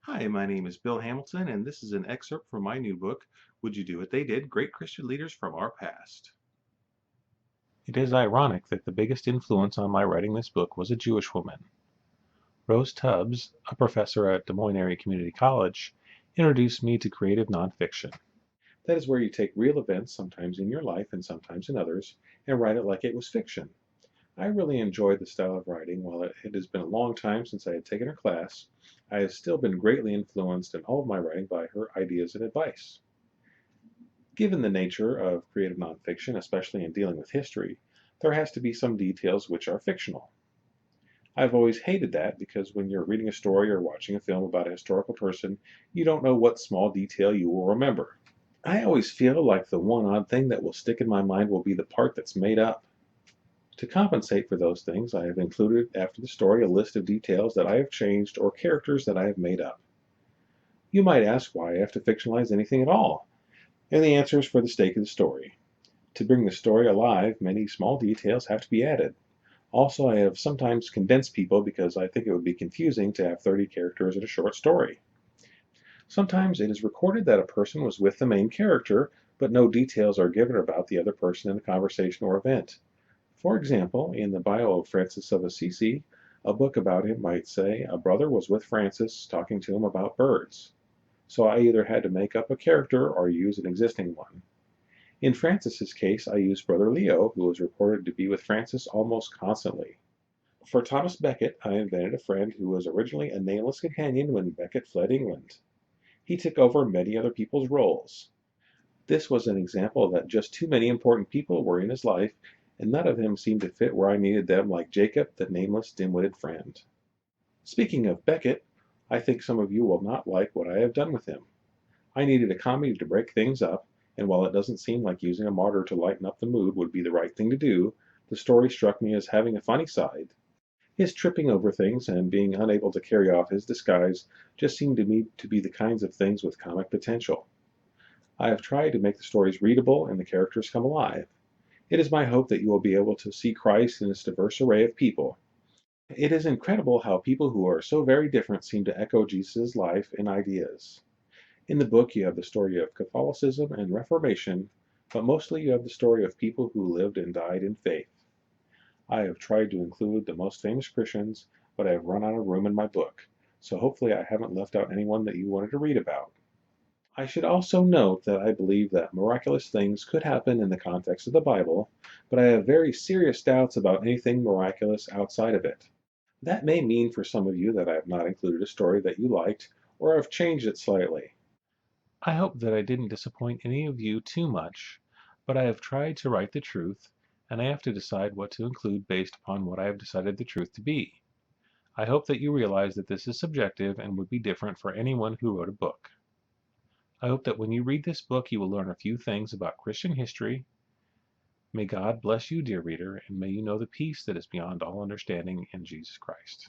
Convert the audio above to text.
Hi, my name is Bill Hamilton, and this is an excerpt from my new book, Would You Do What They Did? Great Christian Leaders from Our Past. It is ironic that the biggest influence on my writing this book was a Jewish woman. Rose Tubbs, a professor at Des Moines Area Community College, introduced me to creative nonfiction. That is where you take real events, sometimes in your life and sometimes in others, and write it like it was fiction. I really enjoy the style of writing. While it has been a long time since I had taken her class, I have still been greatly influenced in all of my writing by her ideas and advice. Given the nature of creative nonfiction, especially in dealing with history, there has to be some details which are fictional. I've always hated that because when you're reading a story or watching a film about a historical person, you don't know what small detail you will remember. I always feel like the one odd thing that will stick in my mind will be the part that's made up. To compensate for those things, I have included after the story a list of details that I have changed or characters that I have made up. You might ask why I have to fictionalize anything at all, and the answer is for the sake of the story. To bring the story alive, many small details have to be added. Also, I have sometimes condensed people because I think it would be confusing to have 30 characters in a short story. Sometimes it is recorded that a person was with the main character, but no details are given about the other person in the conversation or event. For example, in the bio of Francis of Assisi, a book about him might say a brother was with Francis talking to him about birds. So I either had to make up a character or use an existing one. In Francis's case, I used Brother Leo, who was reported to be with Francis almost constantly. For Thomas Becket, I invented a friend who was originally a nameless companion when Becket fled England. He took over many other people's roles. This was an example that just too many important people were in his life, and none of them seemed to fit where I needed them, like Jacob, the nameless, dim-witted friend. Speaking of Becket, I think some of you will not like what I have done with him. I needed a comedy to break things up, and while it doesn't seem like using a martyr to lighten up the mood would be the right thing to do, the story struck me as having a funny side. His tripping over things and being unable to carry off his disguise just seemed to me to be the kinds of things with comic potential. I have tried to make the stories readable and the characters come alive. It is my hope that you will be able to see Christ in this diverse array of people. It is incredible how people who are so very different seem to echo Jesus' life and ideas. In the book, you have the story of Catholicism and Reformation, but mostly you have the story of people who lived and died in faith. I have tried to include the most famous Christians, but I have run out of room in my book, so hopefully I haven't left out anyone that you wanted to read about. I should also note that I believe that miraculous things could happen in the context of the Bible, but I have very serious doubts about anything miraculous outside of it. That may mean for some of you that I have not included a story that you liked, or have changed it slightly. I hope that I didn't disappoint any of you too much, but I have tried to write the truth, and I have to decide what to include based upon what I have decided the truth to be. I hope that you realize that this is subjective and would be different for anyone who wrote a book. I hope that when you read this book, you will learn a few things about Christian history. May God bless you, dear reader, and may you know the peace that is beyond all understanding in Jesus Christ.